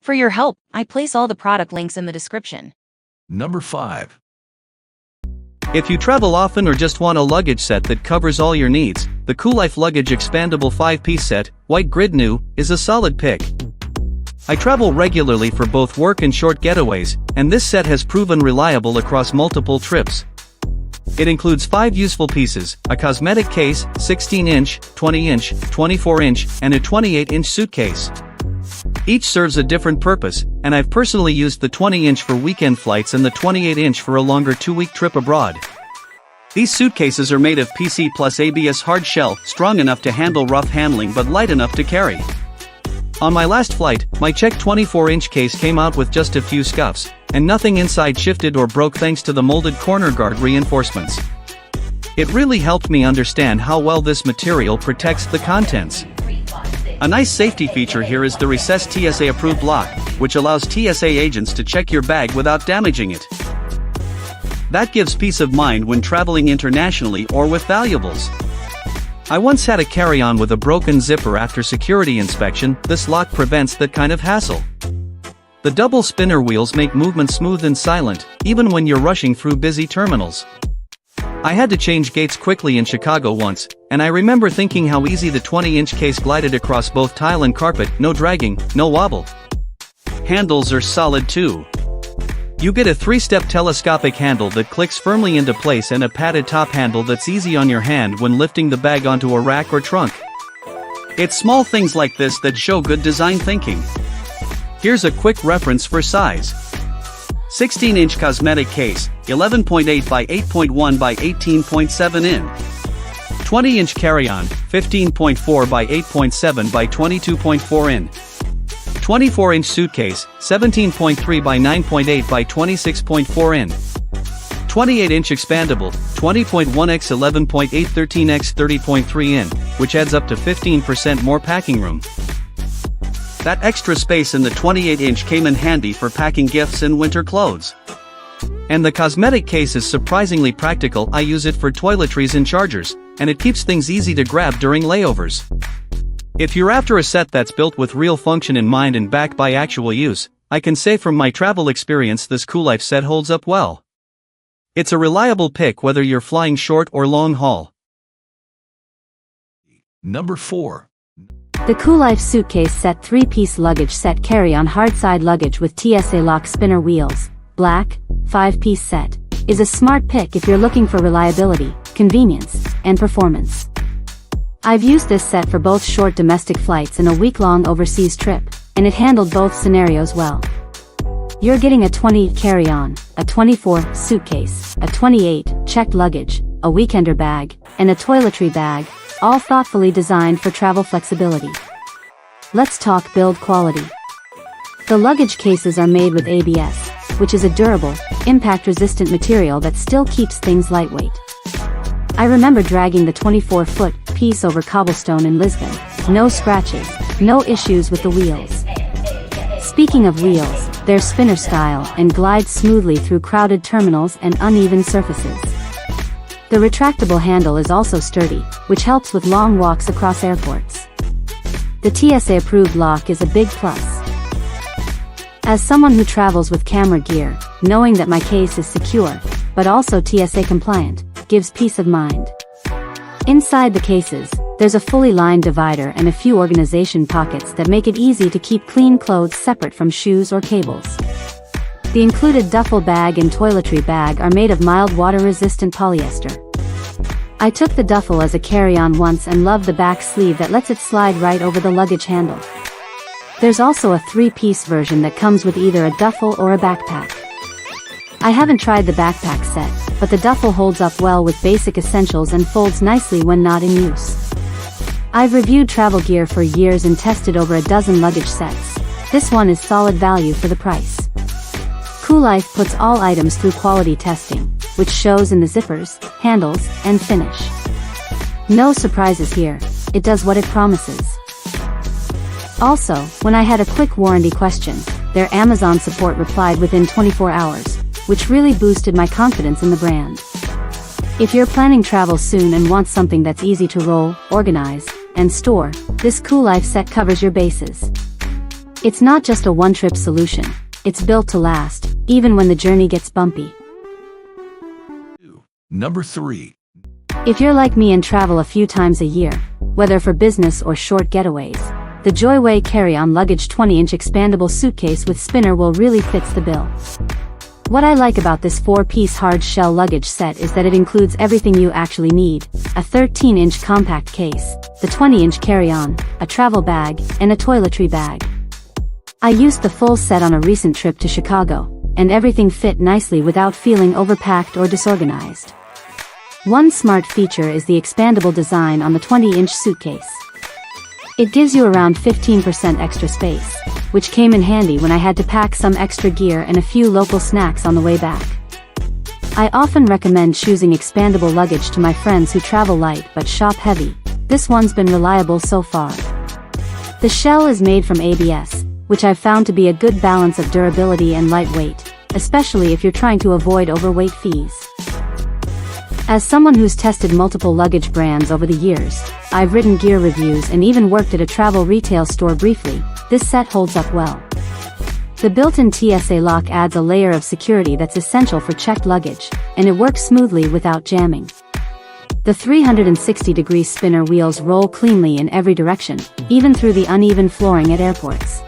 For your help, I place all the product links in the description. Number 5. If you travel often or just want a luggage set that covers all your needs, the 𝐕𝐢𝐬𝐭 Luggage Expandable 5-piece set, white grid new, is a solid pick. I travel regularly for both work and short getaways, and this set has proven reliable across multiple trips. It includes 5 useful pieces, a cosmetic case, 16-inch, 20-inch, 24-inch, and a 28-inch suitcase. Each serves a different purpose, and I've personally used the 20-inch for weekend flights and the 28-inch for a longer 2-week trip abroad. These suitcases are made of PC plus ABS hard shell, strong enough to handle rough handling but light enough to carry. On my last flight, my Czech 24-inch case came out with just a few scuffs, and nothing inside shifted or broke thanks to the molded corner guard reinforcements. It really helped me understand how well this material protects the contents. A nice safety feature here is the recessed TSA-approved lock, which allows TSA agents to check your bag without damaging it. That gives peace of mind when traveling internationally or with valuables. I once had a carry-on with a broken zipper after security inspection. This lock prevents that kind of hassle. The double spinner wheels make movement smooth and silent, even when you're rushing through busy terminals. I had to change gates quickly in Chicago once, and I remember thinking how easy the 20-inch case glided across both tile and carpet, no dragging, no wobble. Handles are solid too. You get a 3-step telescopic handle that clicks firmly into place and a padded top handle that's easy on your hand when lifting the bag onto a rack or trunk. It's small things like this that show good design thinking. Here's a quick reference for size. 16-inch cosmetic case, 11.8 by 8.1 by 18.7 in. 20-inch carry-on, 15.4 by 8.7 by 22.4 in. 24-inch suitcase, 17.3 by 9.8 by 26.4 in. 28-inch expandable, 20.1x 11.8 13x 30.3 in, which adds up to 15% more packing room. That extra space in the 28-inch came in handy for packing gifts and winter clothes. And the cosmetic case is surprisingly practical. I use it for toiletries and chargers, and it keeps things easy to grab during layovers. If you're after a set that's built with real function in mind and backed by actual use, I can say from my travel experience this 𝐕𝐤𝐬𝐭 set holds up well. It's a reliable pick whether you're flying short or long haul. Number 4. The 𝐕𝐤𝐬𝐭 Suitcase Set 3-piece Luggage Set Carry-on Hardside Luggage with TSA Lock Spinner Wheels, Black, 5-piece set, is a smart pick if you're looking for reliability, convenience, and performance. I've used this set for both short domestic flights and a week-long overseas trip, and it handled both scenarios well. You're getting a 20 carry-on, a 24 suitcase, a 28 checked luggage, a weekender bag, and a toiletry bag, all thoughtfully designed for travel flexibility. Let's talk build quality. The luggage cases are made with ABS, which is a durable, impact-resistant material that still keeps things lightweight. I remember dragging the 24-foot piece over cobblestone in Lisbon. No scratches, no issues with the wheels. Speaking of wheels, they're spinner style and glide smoothly through crowded terminals and uneven surfaces. The retractable handle is also sturdy, which helps with long walks across airports. The TSA-approved lock is a big plus. As someone who travels with camera gear, knowing that my case is secure, but also TSA compliant, gives peace of mind. Inside the cases, there's a fully lined divider and a few organization pockets that make it easy to keep clean clothes separate from shoes or cables. The included duffel bag and toiletry bag are made of mild water-resistant polyester. I took the duffel as a carry-on once and love the back sleeve that lets it slide right over the luggage handle. There's also a 3-piece version that comes with either a duffel or a backpack. I haven't tried the backpack set, but the duffel holds up well with basic essentials and folds nicely when not in use. I've reviewed travel gear for years and tested over a dozen luggage sets. This one is solid value for the price. 𝐕𝐤𝐬𝐭 puts all items through quality testing, which shows in the zippers, handles, and finish. No surprises here, it does what it promises. Also, when I had a quick warranty question, their Amazon support replied within 24 hours, which really boosted my confidence in the brand. If you're planning travel soon and want something that's easy to roll, organize, and store, this Cool Life set covers your bases. It's not just a one-trip solution, it's built to last, even when the journey gets bumpy. Number 3. If you're like me and travel a few times a year, whether for business or short getaways, the 𝐕𝐢𝐬𝐭 carry-on luggage 20-inch expandable suitcase with spinner will really fits the bill. What I like about this 4-piece hard shell luggage set is that it includes everything you actually need: a 13-inch compact case, the 20-inch carry-on, a travel bag, and a toiletry bag. I used the full set on a recent trip to Chicago, and everything fit nicely without feeling overpacked or disorganized. One smart feature is the expandable design on the 20-inch suitcase. It gives you around 15% extra space, which came in handy when I had to pack some extra gear and a few local snacks on the way back. I often recommend choosing expandable luggage to my friends who travel light but shop heavy. This one's been reliable so far. The shell is made from ABS, which I've found to be a good balance of durability and lightweight, especially if you're trying to avoid overweight fees. As someone who's tested multiple luggage brands over the years, I've written gear reviews and even worked at a travel retail store briefly, this set holds up well. The built-in TSA lock adds a layer of security that's essential for checked luggage, and it works smoothly without jamming. The 360-degree spinner wheels roll cleanly in every direction, even through the uneven flooring at airports.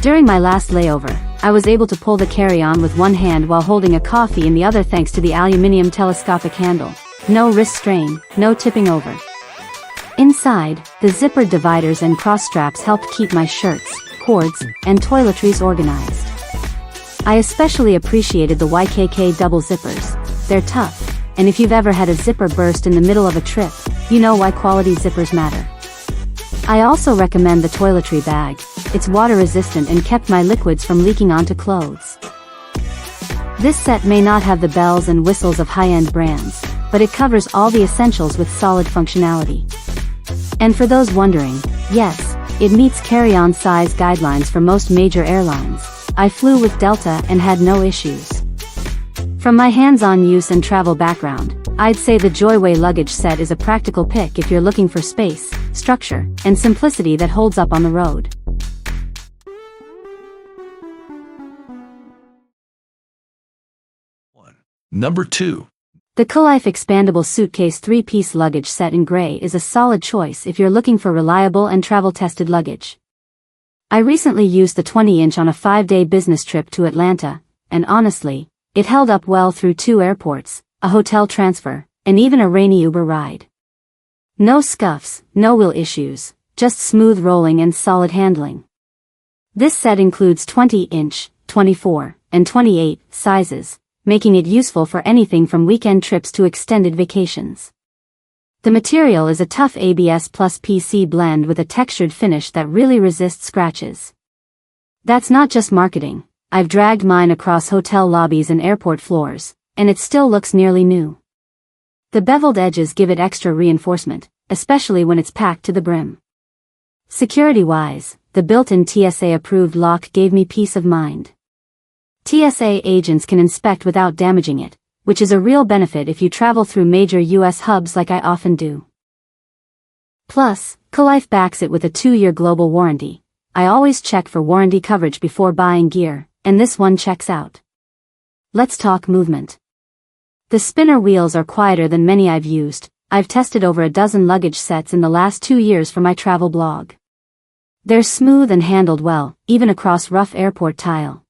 During my last layover, I was able to pull the carry-on with one hand while holding a coffee in the other thanks to the aluminum telescopic handle. No wrist strain, no tipping over. Inside, the zippered dividers and cross straps helped keep my shirts, cords, and toiletries organized. I especially appreciated the 𝐕𝐢𝐭 double zippers. They're tough, and if you've ever had a zipper burst in the middle of a trip, you know why quality zippers matter. I also recommend the toiletry bag. It's water resistant and kept my liquids from leaking onto clothes. This set may not have the bells and whistles of high-end brands, but it covers all the essentials with solid functionality. And for those wondering, yes, it meets carry-on size guidelines for most major airlines. I flew with Delta and had no issues. From my hands-on use and travel background, I'd say the 𝐕𝐢𝐬𝐭 luggage set is a practical pick if you're looking for space, structure, and simplicity that holds up on the road. Number 2. The Cool Life expandable suitcase 3-piece luggage set in gray is a solid choice if you're looking for reliable and travel-tested luggage. I recently used the 20-inch on a 5-day business trip to Atlanta, and honestly, it held up well through 2 airports, a hotel transfer, and even a rainy Uber ride. No scuffs, no wheel issues, just smooth rolling and solid handling. This set includes 20-inch, 24, and 28 sizes, making it useful for anything from weekend trips to extended vacations. The material is a tough ABS plus PC blend with a textured finish that really resists scratches. That's not just marketing. I've dragged mine across hotel lobbies and airport floors, and it still looks nearly new. The beveled edges give it extra reinforcement, especially when it's packed to the brim. Security-wise, the built-in TSA-approved lock gave me peace of mind. TSA agents can inspect without damaging it, which is a real benefit if you travel through major US hubs like I often do. Plus, Cool Life backs it with a 2-year global warranty. I always check for warranty coverage before buying gear, and this one checks out. Let's talk movement. The spinner wheels are quieter than many I've used. I've tested over a dozen luggage sets in the last 2 years for my travel blog. They're smooth and handled well, even across rough airport tile.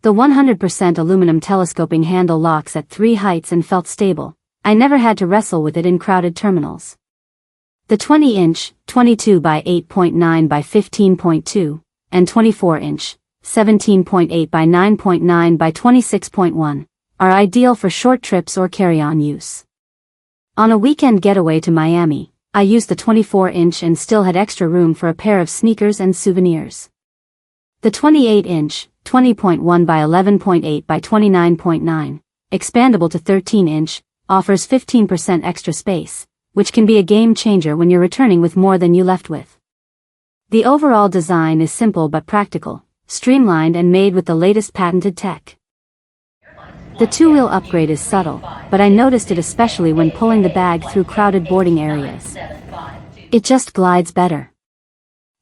The 100% aluminum telescoping handle locks at 3 heights and felt stable. I never had to wrestle with it in crowded terminals. The 20-inch, 22 by 8.9 by 15.2, and 24-inch, 17.8 by 9.9 by 26.1, are ideal for short trips or carry-on use. On a weekend getaway to Miami, I used the 24-inch and still had extra room for a pair of sneakers and souvenirs. The 28-inch, 20.1 by 11.8 by 29.9, expandable to 13-inch, offers 15% extra space, which can be a game changer when you're returning with more than you left with. The overall design is simple but practical, streamlined and made with the latest patented tech. The two-wheel upgrade is subtle, but I noticed it especially when pulling the bag through crowded boarding areas. It just glides better.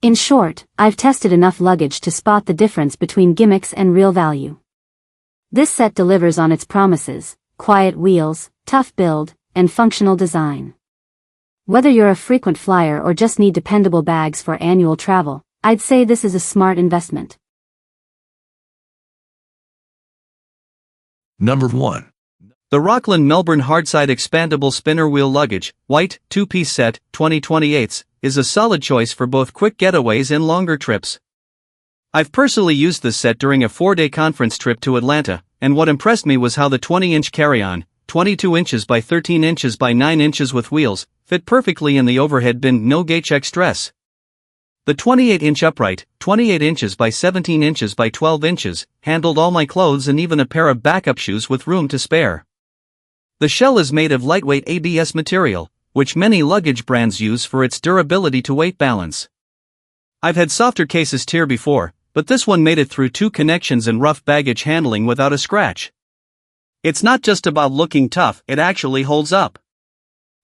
In short, I've tested enough luggage to spot the difference between gimmicks and real value. This set delivers on its promises: quiet wheels, tough build, and functional design. Whether you're a frequent flyer or just need dependable bags for annual travel, I'd say this is a smart investment. Number 1. The Rockland Melbourne Hardside Expandable Spinner Wheel Luggage, White, 2-piece set, 2028, is a solid choice for both quick getaways and longer trips. I've personally used this set during a 4-day conference trip to Atlanta, and what impressed me was how the 20-inch carry-on, 22 inches by 13 inches by 9 inches with wheels, fit perfectly in the overhead bin, no gate check stress. The 28-inch upright, 28 inches by 17 inches by 12 inches, handled all my clothes and even a pair of backup shoes with room to spare. The shell is made of lightweight ABS material, which many luggage brands use for its durability to weight balance. I've had softer cases tear before, but this one made it through 2 connections and rough baggage handling without a scratch. It's not just about looking tough, it actually holds up.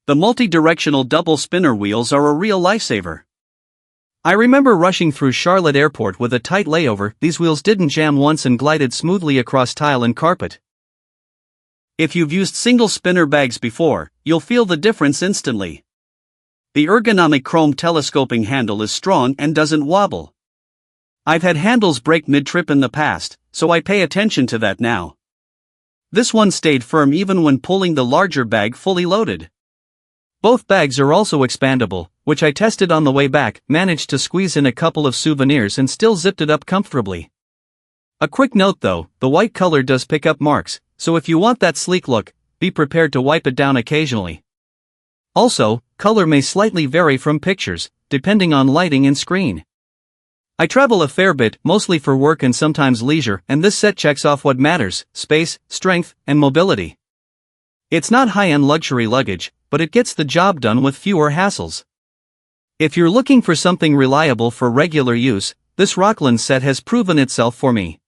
The multi-directional double spinner wheels are a real lifesaver. I remember rushing through Charlotte Airport with a tight layover. These wheels didn't jam once and glided smoothly across tile and carpet. If you've used single spinner bags before, you'll feel the difference instantly. The ergonomic chrome telescoping handle is strong and doesn't wobble. I've had handles break mid-trip in the past, so I pay attention to that now. This one stayed firm even when pulling the larger bag fully loaded. Both bags are also expandable, which I tested on the way back, managed to squeeze in a couple of souvenirs and still zipped it up comfortably. A quick note though, the white color does pick up marks, so if you want that sleek look, be prepared to wipe it down occasionally. Also, color may slightly vary from pictures, depending on lighting and screen. I travel a fair bit, mostly for work and sometimes leisure, and this set checks off what matters: space, strength, and mobility. It's not high-end luxury luggage, but it gets the job done with fewer hassles. If you're looking for something reliable for regular use, this Rockland set has proven itself for me.